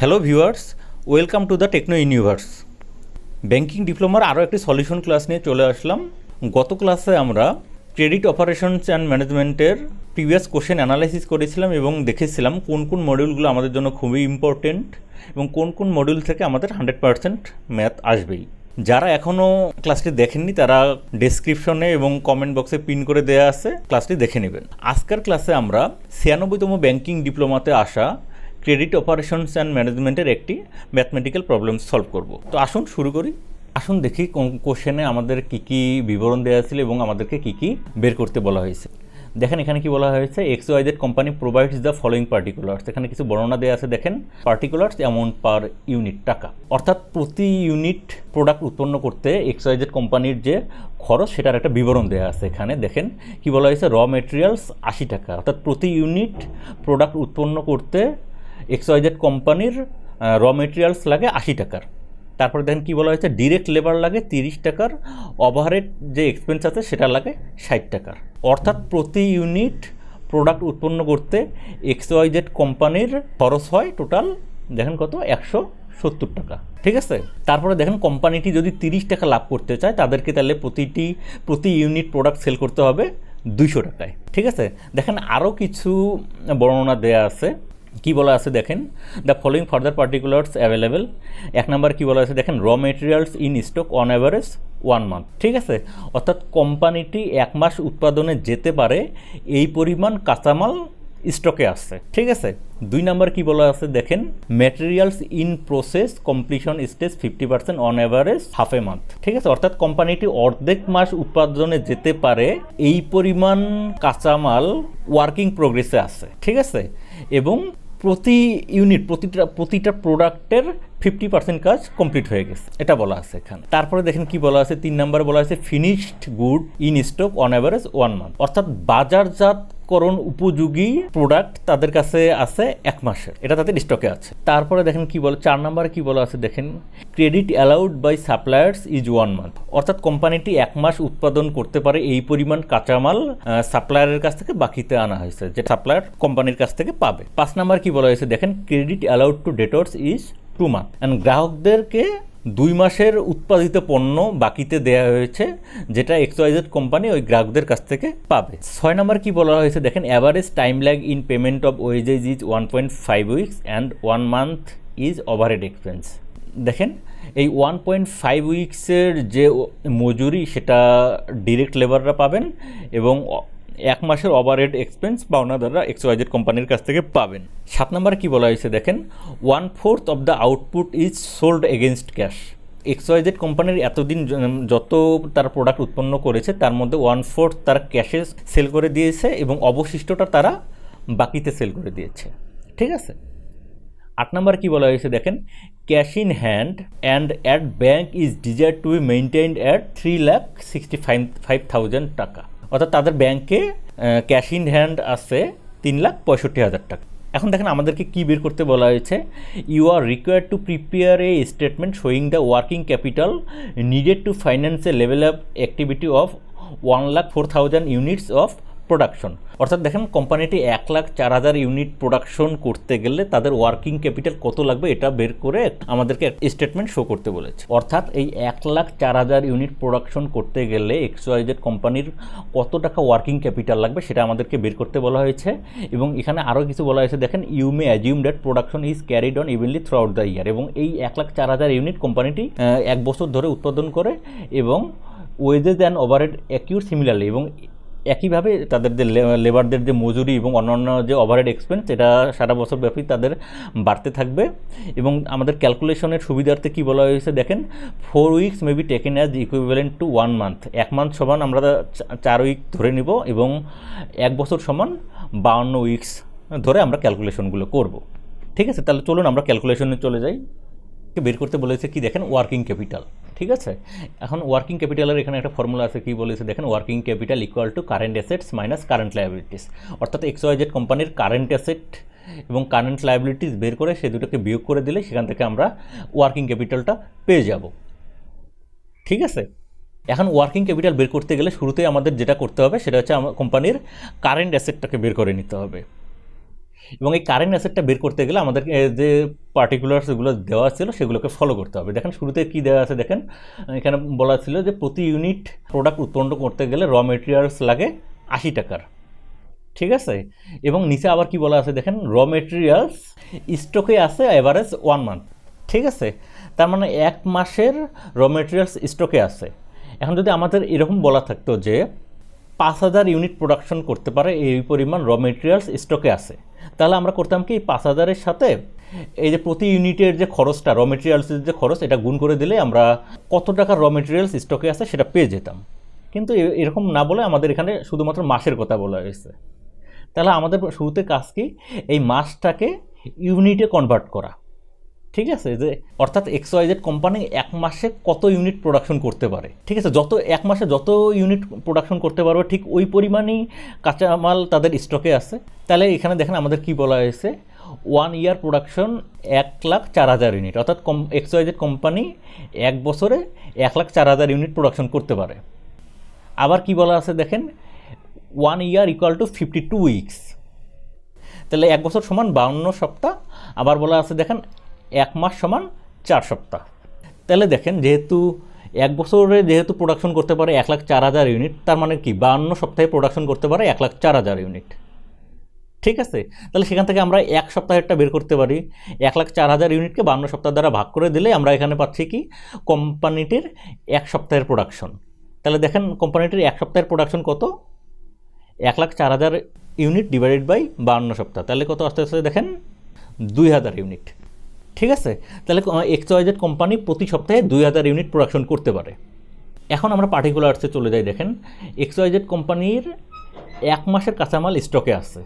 Hello viewers, welcome to the techno universe. Banking ডিপ্লোমার আরও একটি সলিউশন ক্লাস নিয়ে চলে আসলাম। গত ক্লাসে আমরা ক্রেডিট অপারেশনস অ্যান্ড ম্যানেজমেন্টের প্রিভিয়াস কোশ্চেন অ্যানালাইসিস করেছিলাম এবং দেখেছিলাম কোন কোন মডিউলগুলো আমাদের জন্য খুবই ইম্পর্টেন্ট এবং কোন কোন মডিউল থেকে আমাদের 100% ম্যাথ আসবেই। যারা এখনও ক্লাসটি দেখেননি তারা ডেসক্রিপশনে এবং কমেন্ট বক্সে পিন করে দেওয়া আছে, ক্লাসটি দেখে নেবেন। আজকের ক্লাসে আমরা 96তম ব্যাংকিং ডিপ্লোমাতে আসা ক্রেডিট অপারেশনস অ্যান্ড ম্যানেজমেন্টের একটি ম্যাথমেটিক্যাল প্রবলেম সলভ করব। তো আসুন শুরু করি। আসুন দেখি কোশ্চেনে আমাদের কী কী বিবরণ দেওয়া ছিল এবং আমাদেরকে কী কী বের করতে বলা হয়েছে। দেখেন এখানে কি বলা হয়েছে, XYZ company provides the following particulars. এখানে কিছু বর্ণনা দেওয়া আছে, দেখেন পার্টিকুলার্স অ্যামাউন্ট পার ইউনিট টাকা, অর্থাৎ প্রতি ইউনিট প্রোডাক্ট উৎপন্ন করতে XYZ কোম্পানির যে খরচ সেটার একটা বিবরণ দেওয়া আছে। এখানে দেখেন কি বলা হয়েছে, র মেটেরিয়ালস 80 টাকা, অর্থাৎ প্রতি ইউনিট প্রোডাক্ট উৎপন্ন করতে XYZ কোম্পানির র মেটেরিয়ালস লাগে 80 টাকার। তারপরে দেখেন কি বলা হয়েছে, ডিরেক্ট লেবার লাগে 30 টাকার, ওভারহেড যে এক্সপেন্স আছে সেটা লাগে 60 টাকার। অর্থাৎ প্রতি ইউনিট প্রোডাক্ট উৎপন্ন করতে XYZ কোম্পানির খরচ হয় টোটাল দেখেন কত, 170 টাকা। ঠিক আছে। তারপরে দেখেন কোম্পানিটি যদি 30 টাকা লাভ করতে চায় তাদেরকে তাহলে প্রতি ইউনিট প্রোডাক্ট সেল করতে হবে 200 টাকায়। ঠিক আছে। দেখেন আরও কিছু বর্ণনা দেয়া আছে। কি বলা আছে দেখেন, the following further particulars available. এক নাম্বার কি বলা আছে দেখেন, raw materials in stock on average 1 month. ঠিক আছে, অর্থাৎ কোম্পানিটি 1 মাস উৎপাদনে যেতে পারে এই পরিমাণ কাঁচামাল স্টকে আসছে। ঠিক আছে। 2 নাম্বার কি বলা আছে দেখেন, materials in process completion stage 50% on average half a month. ঠিক আছে, অর্থাৎ কোম্পানিটি অর্ধেক মাস উৎপাদনে যেতে পারে এই পরিমাণ কাঁচামাল ওয়ার্কিং প্রোগ্রেসে আছে। ঠিক আছে, এবং প্রতি ইউনিট প্রতিটা প্রোডাক্টের 50% কাজ কমপ্লিট হয়ে গেছে, এটা বলা আছে এখানে। তারপরে দেখেন কি বলা আছে, 3 নম্বরে বলা আছে finished good in stock on average 1 month, অর্থাৎ বাজারজাতকরণ উপযোগী প্রোডাক্ট তাদের কাছে আছে 1 মাসের, এটা তাদের স্টকে আছে। তারপরে দেখেন কি বলে, 4 নম্বরে কি বলা আছে দেখেন, credit allowed by suppliers is 1 month, অর্থাৎ কোম্পানিটি 1 মাস উৎপাদন করতে পারে এই পরিমাণ কাঁচামাল সাপ্লায়ারের কাছ থেকে বাকিতে আনা হয়েছে, যে সাপ্লায়ার কোম্পানির কাছ থেকে পাবে। 5 নম্বর কি বলা হয়েছে দেখেন, credit allowed to debtors is 2 month, and গ্রাহকদেরকে 2 মাসের উৎপাদিত পণ্য বাকিতে দেওয়া হয়েছে, যেটা XYZ কোম্পানি ওই গ্রাহকদের কাছ থেকে পাবে। 6 নম্বর কি বলা হয়েছে দেখেন, average time lag in payment of wages is 1.5 weeks and 1 month is overhead expense. দেখেন এই 1.5 উইকসের যে মজুরি সেটা ডিরেক্ট লেবাররা পাবেন এবং 1 মাসের ওভারহেড এক্সপেন্স পাওনাদাররা XYZ কোম্পানির কাছ থেকে পাবেন। 7 নম্বর কি বলা হয়েছে দেখেন, 1/4 of the output is sold against cash. XYZ কোম্পানির এতদিন যত তার প্রোডাক্ট উৎপন্ন করেছে তার মধ্যে 1/4 তারা ক্যাশে সেল করে দিয়েছে এবং অবশিষ্টটা তারা বাকিতে সেল করে দিয়েছে। ঠিক আছে। 8 নম্বর কি বলা হয়েছে দেখেন, cash in hand and at bank is desire to be maintained at 3,65,000 টাকা, অর্থাৎ তাদের ব্যাংকে ক্যাশ ইন হ্যান্ড আছে 3,65,000 টাকা। এখন দেখেন আমাদেরকে কি বের করতে বলা হয়েছে, you are required to prepare a statement showing the working capital needed to finance a level of activity of 1,04,000 units of production. অর্থাৎ দেখেন কোম্পানিটি 1,04,000 ইউনিট প্রোডাকশন করতে গেলে তাদের ওয়ার্কিং ক্যাপিটাল কত লাগবে এটা বের করে আমাদেরকে স্টেটমেন্ট শো করতে বলেছে। অর্থাৎ এই 1,04,000 ইউনিট প্রোডাকশন করতে গেলে XYZ কোম্পানির কত টাকা ওয়ার্কিং ক্যাপিটাল লাগবে সেটা আমাদেরকে বের করতে বলা হয়েছে। এবং এখানে আরও কিছু বলা হয়েছে দেখেন, you may assume that production is carried on evenly throughout the year. এবং এই 1,04,000 ইউনিট কোম্পানিটি 1 বছর ধরে উৎপাদন করে এবং wages and overhead accrue similarly, এবং একইভাবে তাদের যে লেবারদের যে মজুরি এবং অন্যান্য যে ওভারহেড এক্সপেন্স এটা সারা বছর ব্যাপী তাদের বাড়তে থাকবে। এবং আমাদের ক্যালকুলেশনের সুবিধার্থে কি বলা হয়েছে দেখেন, 4 weeks may be taken as equivalent to 1 month. 1 month সমান আমরা 4 উইক ধরে নিব এবং 1 বছর সমান 52 উইকস ধরে আমরা ক্যালকুলেশনগুলো করব। ঠিক আছে, তাহলে চলুন আমরা ক্যালকুলেশনে চলে যাই। বের করতে বলেছে কি দেখেন, ওয়ার্কিং ক্যাপিটাল। ঠিক আছে, এখন ওয়ার্কিং ক্যাপিটালের এখানে একটা ফর্মুলা আছে, কি বলেছে দেখেন, working capital equal to current assets minus current liabilities. অর্থাৎ XYZ কোম্পানির কারেন্ট অ্যাসেট এবং কারেন্ট লায়াবিলিটিস বের করে সে দুটোকে বিয়োগ করে দিলে সেখান থেকে আমরা ওয়ার্কিং ক্যাপিটালটা পেয়ে যাব। ঠিক আছে, এখন ওয়ার্কিং ক্যাপিটাল বের করতে গেলে শুরুতেই আমাদের যেটা করতে হবে সেটা হচ্ছে কোম্পানির কারেন্ট অ্যাসেটটাকে বের করে নিতে হবে। এবং এই কারেন্ট অ্যাসেটটা বের করতে গেলে আমাদের যে পার্টিকুলারসগুলো দেওয়া ছিল সেগুলোকে ফলো করতে হবে। দেখেন শুরুতে কী দেওয়া আছে, দেখেন এখানে বলা ছিল যে প্রতি ইউনিট প্রোডাক্ট উৎপন্ন করতে গেলে র মেটেরিয়ালস লাগে 80 টাকার, ঠিক আছে। এবং নিচে আবার কি বলা আছে, দেখেন র মেটেরিয়ালস স্টকে আছে এভারেজ 1 মান্থ, ঠিক আছে। তার মানে 1 মাসের র মেটেরিয়ালস স্টকে আছে। এখন যদি আমাদের এরকম বলা থাকতো যে 5000 ইউনিট প্রোডাকশন করতে পারে এই পরিমাণ র মেটেরিয়ালস স্টকে আছে, তাহলে আমরা করতাম কি 5000-এর সাথে এই যে প্রতি ইউনিটের যে খরচটা, র মেটেরিয়ালসের যে খরচ, এটা গুণ করে দিলে আমরা কত টাকা র মেটেরিয়ালস স্টকে আছে সেটা পেয়ে যেতাম। কিন্তু এরকম না বলে আমাদের এখানে শুধুমাত্র মাসের কথা বলা হয়েছে। তাহলে আমাদের শুরুতে কাজ কি, এই মাসটাকে ইউনিটে কনভার্ট করা, ঠিক আছে। যে অর্থাৎ XYZ কোম্পানি 1 মাসে কত ইউনিট প্রোডাকশন করতে পারে, ঠিক আছে। যত 1 মাসে যত ইউনিট প্রোডাকশন করতে পারবে ঠিক ওই পরিমাণই কাঁচামাল তাদের স্টকে আছে। তাহলে এখানে দেখেন আমাদের কি বলা হয়েছে, 1 ইয়ার প্রোডাকশন 1,04,000 ইউনিট, অর্থাৎ XYZ কোম্পানি 1 বছরে 1,04,000 ইউনিট প্রোডাকশন করতে পারে। আবার কি বলা আছে দেখেন, 1 ইয়ার ইকুয়াল টু 52 উইকস, তাহলে 1 বছর সমান 52 সপ্তাহ। আবার বলা আছে দেখেন 1 মাস সমান 4 সপ্তাহ। তাহলে দেখেন যেহেতু 1 বছরে যেহেতু প্রোডাকশন করতে পারে 1,04,000 ইউনিট, তার মানে কি 52 সপ্তাহে প্রোডাকশন করতে পারে 1,04,000 ইউনিট, ঠিক আছে। তাহলে সেখান থেকে আমরা 1 সপ্তাহেরটা বের করতে পারি। 1,04,000 ইউনিটকে 52 সপ্তাহ দ্বারা ভাগ করে দিলে আমরা এখানে পাচ্ছি কি কোম্পানিটির 1 সপ্তাহের প্রোডাকশন। তাহলে দেখেন কোম্পানিটির 1 সপ্তাহের প্রোডাকশন কত, 1,04,000 ইউনিট ডিভাইডেড বাই 52 সপ্তাহ, তাহলে কত আসতে আসতে দেখেন 2000 ইউনিট, ঠিক আছে। তাহলে XYZ কোম্পানি প্রতি সপ্তাহে 2000 ইউনিট প্রোডাকশন করতে পারে। এখন আমরা পার্টিকুলার্সে চলে যাই। দেখেন XYZ কোম্পানির 1 মাসের কাঁচামাল স্টকে আছে,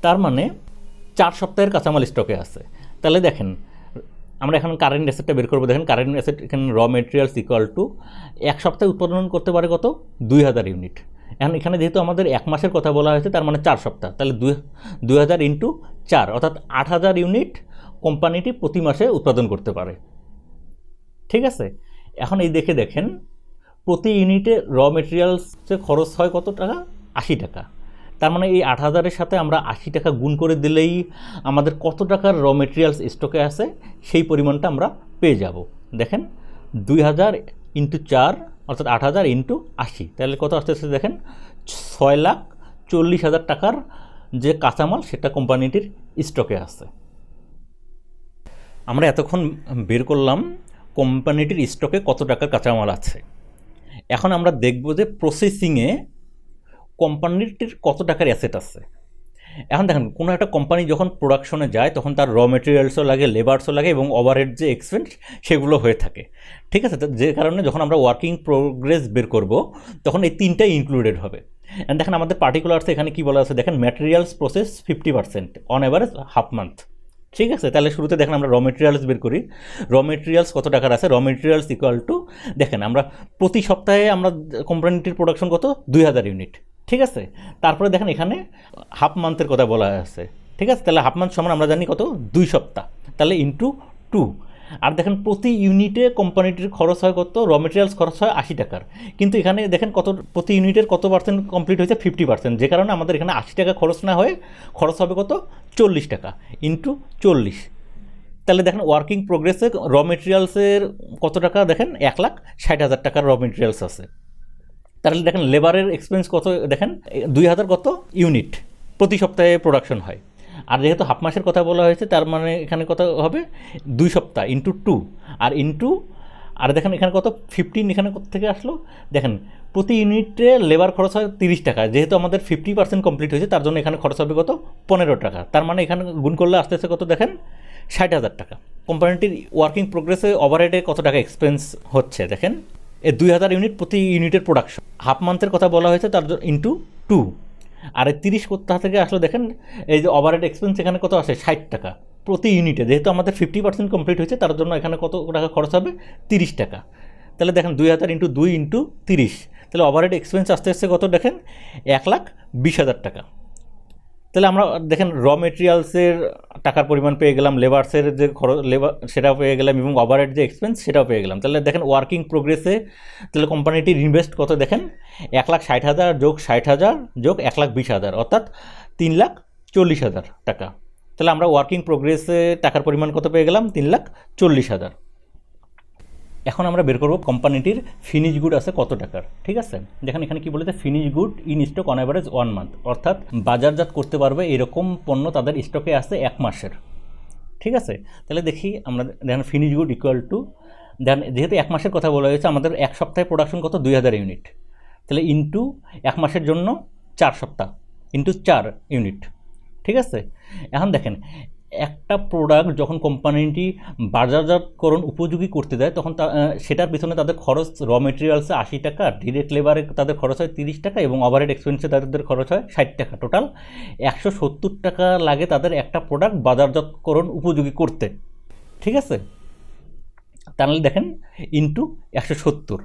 তার মানে 4 সপ্তাহের কাঁচামাল স্টকে আছে। তাহলে দেখেন আমরা এখন কারেন্ট অ্যাসেটটা বের করবো। দেখেন কারেন্ট অ্যাসেট এখানে র মেটেরিয়ালস ইকুয়াল টু 1 সপ্তাহে উৎপাদন করতে পারে কত, 2000 ইউনিট। এখন এখানে যেহেতু আমাদের 1 মাসের কথা বলা হয়েছে, তার মানে 4 সপ্তাহ, তাহলে 2000 ইন্টু 4 অর্থাৎ 8000 ইউনিট কোম্পানিটি প্রতি মাসে উৎপাদন করতে পারে, ঠিক আছে। এখন এই দেখেন প্রতি ইউনিটে র মেটেরিয়ালসে খরচ হয় কত টাকা, 80 টাকা। তার মানে এই 8000-এর সাথে আমরা 80 টাকা গুণ করে দিলেই আমাদের কত টাকার র মেটেরিয়ালস স্টকে আছে সেই পরিমাণটা আমরা পেয়ে যাব। দেখেন 2000 ইন্টু 4 অর্থাৎ 8000 ইন্টু 80, তাহলে কত আসতেছে দেখেন 6,40,000 টাকার যে কাঁচামাল সেটা কোম্পানিটির স্টকে আছে। আমরা এতক্ষণ বের করলাম কোম্পানিটির স্টকে কত টাকার কাঁচামাল আছে। এখন আমরা দেখব যে প্রসেসিংয়ে কোম্পানিটির কত টাকার অ্যাসেট আছে। এখন দেখেন কোনো একটা কোম্পানি যখন প্রোডাকশনে যায় তখন তার র মেটেরিয়ালসও লাগে, লেবারসও লাগে এবং ওভারহেড যে এক্সপেন্স সেগুলো হয়ে থাকে, ঠিক আছে। যে কারণে যখন আমরা ওয়ার্কিং প্রোগ্রেস বের করব তখন এই 3টাই ইনক্লুডেড হবে। অ্যান্ড দেখেন আমাদের পার্টিকুলার্সে এখানে কী বলা আছে, দেখেন materials process 50% on average half month, ঠিক আছে। তাহলে শুরুতে দেখেন আমরা র মেটেরিয়ালস বের করি। র মেটেরিয়ালস কত টাকার আছে, র মেটেরিয়ালস ইকুয়াল টু দেখেন আমরা প্রতি সপ্তাহে আমরা কোম্পানিটির প্রোডাকশন কত 2000 ইউনিট, ঠিক আছে। তারপরে দেখেন এখানে হাফ মান্থের কথা বলা আছে, ঠিক আছে। তাহলে হাফ মান্থ সমান আমরা জানি কত 2 সপ্তাহ, তাহলে ইন্টু 2। আর দেখেন প্রতি ইউনিটে কোম্পানিটির খরচ হয় কত, র মেটেরিয়ালস খরচ হয় 80 টাকার, কিন্তু এখানে দেখেন কত প্রতি ইউনিটের কত পার্সেন্ট কমপ্লিট হয়েছে 50%, যে কারণে আমাদের এখানে 80 টাকা খরচ না হয়ে খরচ হবে কত 40 টাকা ইন্টু 40। তাহলে দেখেন ওয়ার্কিং প্রোগ্রেসে র মেটেরিয়ালসের কত টাকা, দেখেন 1,60,000 টাকার র মেটেরিয়ালস আছে। তাহলে দেখেন লেবারের এক্সপেন্স কত, দেখেন 2000 কত ইউনিট প্রতি সপ্তাহে প্রোডাকশন হয়। আর যেহেতু হাফ মাসের কথা বলা হয়েছে তার মানে এখানে কত হবে 2 সপ্তাহ ইন্টু 2 আর ইন্টু আর দেখেন এখানে কত 15 এখানে থেকে আসলো। দেখেন প্রতি ইউনিটে লেবার খরচ হয় 30 টাকা, যেহেতু আমাদের 50% কমপ্লিট হয়েছে তার জন্য এখানে খরচ হবে কত 15 টাকা। তার মানে এখানে গুণ করলে আস্তে আস্তে কত দেখেন 60,000 টাকা। কোম্পানিটির ওয়ার্কিং প্রোগ্রেসে ওভারহেডে কত টাকা এক্সপেন্স হচ্ছে, দেখেন এই 2000 ইউনিট প্রতি ইউনিটের প্রোডাকশন, হাফ মান্থের কথা বলা হয়েছে তার জন্য ইন্টু 2। আর এই 30 কোথা থেকে আসলো দেখেন এই যে ওভারহেড এক্সপেন্স এখানে কত আসে 60 টাকা প্রতি ইউনিটে, যেহেতু আমাদের 50% কমপ্লিট হয়েছে তার জন্য এখানে কত টাকা খরচ হবে 30 টাকা। তাহলে দেখেন 2000 ইন্টু 2 ইন্টু 30, তাহলে ওভারহেড এক্সপেন্স আস্তে আস্তে কত দেখেন 1,20,000 টাকা। তাহলে আমরা দেখেন র মেটেরিয়ালসের টাকার পরিমাণ পেয়ে গেলাম, লেবার্সের যে খরচ লেবার সেটাও পেয়ে গেলাম এবং ওভারহেড যে এক্সপেন্স সেটাও পেয়ে গেলাম। তাহলে দেখেন ওয়ার্কিং প্রোগ্রেসে তাহলে কোম্পানিটির ইনভেস্ট কত দেখেন 1,60,000 যোগ 60,000 যোগ 1,20,000 অর্থাৎ 3,40,000 40,000 টাকা। তাহলে আমরা ওয়ার্কিং প্রোগ্রেসে টাকার পরিমাণ কত পেয়ে গেলাম? 3,40,000। এখন আমরা বের করব কোম্পানিটির ফিনিশ গুড আছে কত টাকার। ঠিক আছে, দেখেন এখানে কি বলেছে, finish good in stock on average 1 month, অর্থাৎ বাজারজাত করতে পারবে এরকম পণ্য তাদের স্টকে আছে 1 মাসের। ঠিক আছে, তাহলে দেখি আমরা, দেখেন ফিনিশ গুড ইকুয়াল টু, দেখেন যেহেতু 1 মাসের কথা বলা হয়েছে, আমাদের 1 সপ্তাহে প্রোডাকশন কত? 2,000 ইউনিট। তাহলে ইন্টু 1 মাসের জন্য 4 সপ্তাহ ইন্টু 4 ইউনিট। ঠিক আছে, এখন দেখেন একটা প্রোডাক্ট যখন কোম্পানিটি বাজারজাতকরণ উপযোগী করতে দেয়, তখন সেটার পিছনে তাদের খরচ র মেটেরিয়ালসে 80 টাকা, ডিরেক্ট লেবারে তাদের খরচ হয় 30 টাকা এবং ওভারহেড এক্সপেন্সে তাদের খরচ হয় 60 টাকা। টোটাল 170 টাকা লাগে তাদের একটা প্রোডাক্ট বাজারজাতকরণ উপযোগী করতে। ঠিক আছে, তাহলে দেখেন ইন্টু 170,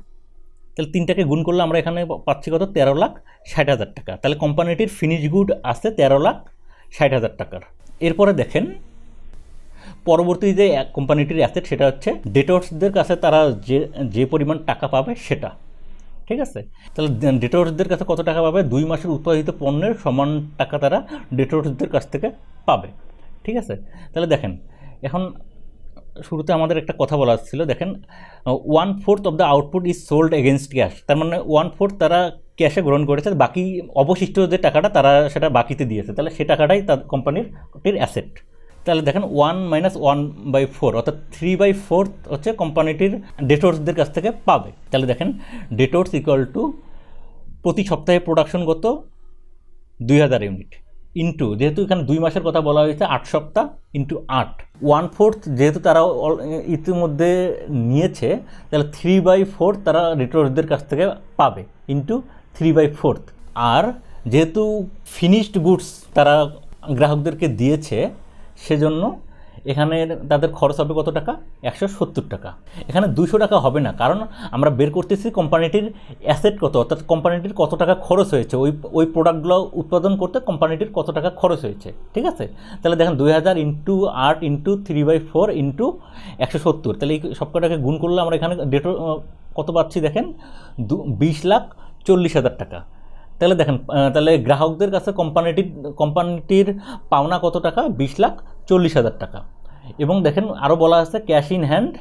তাহলে 3টাকে গুণ করলে আমরা এখানে পাচ্ছি কত? 13,60,000 টাকা। তাহলে কোম্পানিটির ফিনিশ গুড আছে 13,60,000 টাকার। এরপরে দেখেন পরবর্তী যে কোম্পানিটির অ্যাসেট, সেটা হচ্ছে ডেটর্সদের কাছে তারা যে পরিমাণ টাকা পাবে সেটা। ঠিক আছে, তাহলে ডেটর্সদের কাছে কত টাকা পাবে? 2 মাসের উৎপাদিত পণ্যের সমান টাকা তারা ডেটর্সদের কাছ থেকে পাবে। ঠিক আছে, তাহলে দেখেন এখন শুরুতে আমাদের একটা কথা বলা ছিল, দেখেন 1/4 of the output is sold against cash, তার মানে 1/4 তারা ক্যাশে গ্রহণ করেছে, বাকি অবশিষ্ট যে টাকাটা তারা সেটা বাকিতে দিয়েছে, তাহলে সে টাকাটাই তার কোম্পানিটির অ্যাসেট। তাহলে দেখেন 1-1/4 অর্থাৎ 3/4 হচ্ছে কোম্পানিটির ডেটর্সদের কাছ থেকে পাবে। তাহলে দেখেন ডেটর্স ইকুয়াল টু প্রতি সপ্তাহে প্রোডাকশন কত? 2,000 ইউনিট ইন্টু, যেহেতু এখানে 2 মাসের কথা বলা হয়েছে, 8 সপ্তাহ ইন্টু 8, 1/4 যেহেতু তারা ইতিমধ্যে নিয়েছে, তাহলে 3/4 তারা ডেটর্সদের কাছ থেকে পাবে ইন্টু 3/4। আর যেহেতু ফিনিশড গুডস তারা গ্রাহকদেরকে দিয়েছে, সেজন্য এখানে তাদের খরচ হবে কত টাকা? 170 টাকা। এখানে 200 টাকা হবে না, কারণ আমরা বের করতেছি কোম্পানিটির অ্যাসেট কত, অর্থাৎ কোম্পানিটির কত টাকা খরচ হয়েছে ওই প্রোডাক্টগুলো উৎপাদন করতে, কোম্পানিটির কত টাকা খরচ হয়েছে। ঠিক আছে, তাহলে দেখেন 2,000 ইন্টু 8 ইন্টু 3/4 ইন্টু 170, তাহলে এই সব কটাকে গুণ করলে আমরা এখানে কত পাচ্ছি? দেখেন 20,40,000 টাকা। তাহলে দেখেন, তাহলে গ্রাহকদের কাছে কোম্পানিটির পাওনা কত টাকা? 20,40,000 টাকা। এবং দেখেন আরও বলা আছে ক্যাশ ইন হ্যান্ড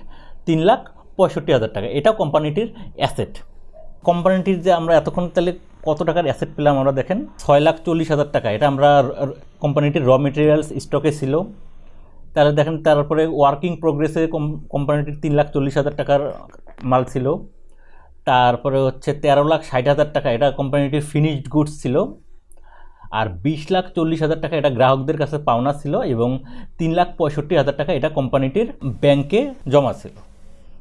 3,65,000 টাকা, এটাও কোম্পানিটির অ্যাসেট। কোম্পানিটির যে আমরা এতক্ষণ তাহলে কত টাকার অ্যাসেট পেলাম আমরা, দেখেন 6,40,000 টাকা, এটা আমরা কোম্পানিটির র মেটেরিয়ালস স্টকে ছিল। তাহলে দেখেন তারপরে ওয়ার্কিং প্রোগ্রেসে কোম্পানিটির 3,40,000 টাকার মাল ছিল। তারপরে হচ্ছে 13,60,000 টাকা, এটা কোম্পানিটির ফিনিশড গুডস ছিল। আর 20,40,000 টাকা এটা গ্রাহকদের কাছে পাওনা ছিল, এবং 3,65,000 টাকা এটা কোম্পানিটির ব্যাংকে জমা ছিল।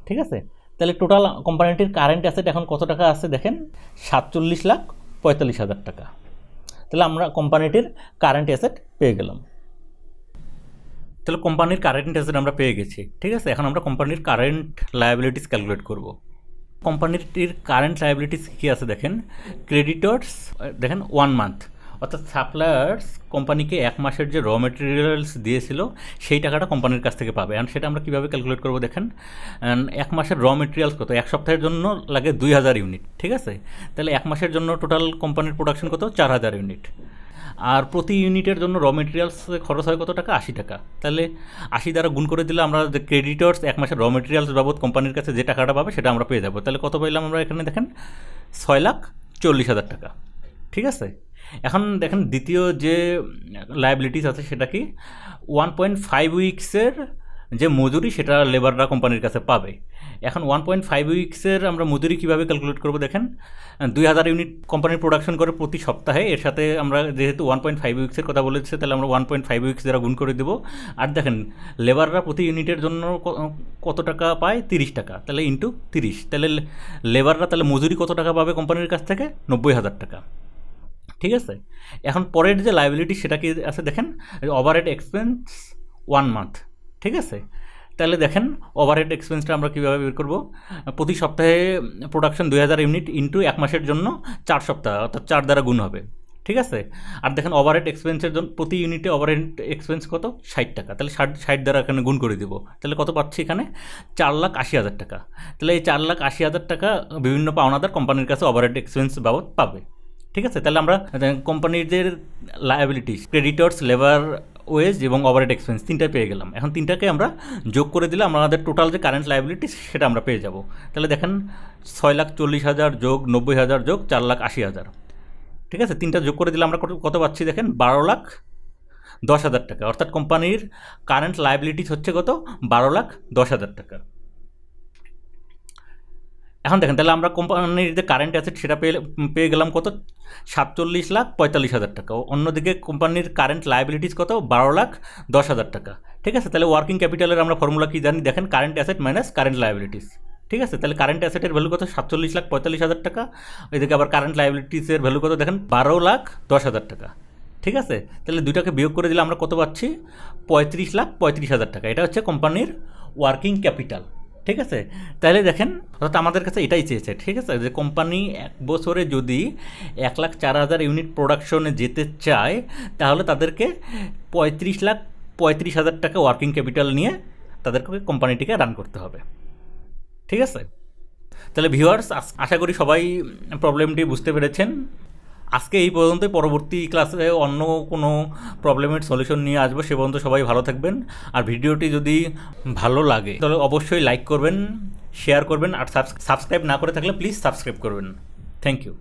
ঠিক আছে, তাহলে টোটাল কোম্পানিটির কারেন্ট অ্যাসেট এখন কত টাকা আছে? দেখেন 47,45,000 টাকা। তাহলে আমরা কোম্পানিটির কারেন্ট অ্যাসেট পেয়ে গেলাম। তাহলে কোম্পানির কারেন্ট অ্যাসেট আমরা পেয়ে গেছি। ঠিক আছে, এখন আমরা কোম্পানির কারেন্ট লায়াবিলিটিস ক্যালকুলেট করব। কোম্পানিটির কারেন্ট লায়াবিলিটিস কী আছে? দেখেন ক্রেডিটর্স, দেখেন 1 মান্থ, অর্থাৎ সাপ্লায়ার্স কোম্পানিকে 1 মাসের যে র মেটেরিয়ালস দিয়েছিল সেই টাকাটা কোম্পানির কাছ থেকে পাবে। অ্যান্ড সেটা আমরা কীভাবে ক্যালকুলেট করবো? দেখেন 1 মাসের র মেটেরিয়ালস কত? 1 সপ্তাহের জন্য লাগে 2,000 ইউনিট। ঠিক আছে, তাহলে 1 মাসের জন্য টোটাল কোম্পানির প্রোডাকশন কত? 4,000 ইউনিট। আর প্রতি ইউনিটের জন্য র মেটেরিয়ালস খরচ হয় কত টাকা? 80 টাকা। তাহলে 80 দ্বারা গুণ করে দিলে আমরা যে ক্রেডিটর্স 1 মাসের র মেটেরিয়ালস বাবদ কোম্পানির কাছে যে টাকাটা পাবে সেটা আমরা পেয়ে যাবো। তাহলে কত পাইলাম আমরা এখানে? দেখেন 6,40,000 টাকা। ঠিক আছে, এখন দেখেন দ্বিতীয় যে লায়াবিলিটিস আছে সেটা কি? 1.5 উইক্সের যে মজুরি সেটা লেবাররা কোম্পানির কাছে পাবে। এখন 1.5 উইক্সের আমরা মজুরি কীভাবে ক্যালকুলেট করবো? দেখেন 2,000 ইউনিট কোম্পানির প্রোডাকশন করে প্রতি সপ্তাহে, এর সাথে আমরা যেহেতু 1.5 উইক্সের কথা বলেছে, তাহলে আমরা 1.5 উইক্স দ্বারা গুণ করে দেবো। আর দেখেন লেবাররা প্রতি ইউনিটের জন্য কত টাকা পায়? 30 টাকা। তাহলে ইন্টু 30, তাহলে লেবাররা তাহলে মজুরি কত টাকা পাবে কোম্পানির কাছ থেকে? 90,000 টাকা। ঠিক আছে, এখন পরের যে লায়াবিলিটি সেটা কি আছে? দেখেন ওভারহেড এক্সপেন্স 1 মান্থ। ঠিক আছে, তাহলে দেখেন ওভারহেড এক্সপেন্সটা আমরা কীভাবে বের করবো? প্রতি সপ্তাহে প্রোডাকশন 2,000 ইউনিট ইন্টু 1 মাসের জন্য 4 সপ্তাহ, অর্থাৎ 4 দ্বারা গুণ হবে। ঠিক আছে, আর দেখেন ওভারহেড এক্সপেন্সের জন্য প্রতি ইউনিটে ওভারহেড এক্সপেন্স কত? 60 টাকা। তাহলে 60 দ্বারা এখানে গুণ করে দেবো। তাহলে কত পাচ্ছি এখানে? 4,80,000 টাকা। তাহলে এই 4,80,000 টাকা বিভিন্ন পাওনাদার কোম্পানির কাছে ওভারহেড এক্সপেন্স বাবদ পাবে। ঠিক আছে, তাহলে আমরা কোম্পানিদের লায়াবিলিটিস, ক্রেডিটর্স, লেবার ওয়েজ এবং ওভারহেড এক্সপেন্স তিনটা পেয়ে গেলাম। এখন তিনটাকে আমরা যোগ করে দিলে আমাদের টোটাল যে কারেন্ট লায়াবিলিটিস সেটা আমরা পেয়ে যাব। তাহলে দেখেন 6,40,000 যোগ 90,000 যোগ 4,80,000, ঠিক আছে, তিনটা যোগ করে দিলে আমরা কত পাচ্ছি দেখেন, 12,10,000 টাকা। অর্থাৎ কোম্পানির কারেন্ট লায়াবিলিটিস হচ্ছে কত, 12,10,000 টাকা। এখন দেখেন তাহলে আমরা কোম্পানির যে কারেন্ট অ্যাসেট সেটা পেয়ে গেলাম কত, 47,45,000 টাকা। অন্যদিকে কোম্পানির কারেন্ট লায়াবিলিটিস কত, 12,10,000 টাকা। ঠিক আছে, তাহলে ওয়ার্কিং ক্যাপিটালের আমরা ফর্মুলা কি জানি, দেখেন current asset minus current liabilities. ঠিক আছে, তাহলে কারেন্ট অ্যাসেটের ভ্যালু কত, 47,45,000 টাকা। এদিকে আবার কারেন্ট লায়াবিলিটিসের ভ্যালু কত দেখেন, 12,10,000 টাকা। ঠিক আছে, তাহলে দুটাকে বিয়োগ করে দিলে আমরা কত পাচ্ছি, 35,35,000 টাকা। এটা হচ্ছে কোম্পানির ওয়ার্কিং ক্যাপিটাল। ঠিক আছে, তাহলে দেখেন অর্থাৎ আমাদের কাছে এটাই চেয়েছে। ঠিক আছে, যে কোম্পানি 1 বছরে যদি 1,04,000 ইউনিট প্রোডাকশনে যেতে চায় তাহলে তাদেরকে 35,35,000 টাকা ওয়ার্কিং ক্যাপিটাল নিয়ে তাদেরকে কোম্পানিটিকে রান করতে হবে। ঠিক আছে, তাহলে ভিউয়ার্স আশা করি সবাই প্রবলেমটি বুঝতে পেরেছেন। আজকে এই পর্যন্তই, পরবর্তী ক্লাসে অন্য কোনো প্রবলেমের সলিউশন নিয়ে আসবো। সে পর্যন্ত সবাই ভালো থাকবেন। আর ভিডিওটি যদি ভালো লাগে তাহলে অবশ্যই লাইক করবেন, শেয়ার করবেন, আর সাবস্ক্রাইব না করে থাকলে প্লিজ সাবস্ক্রাইব করবেন। Thank you.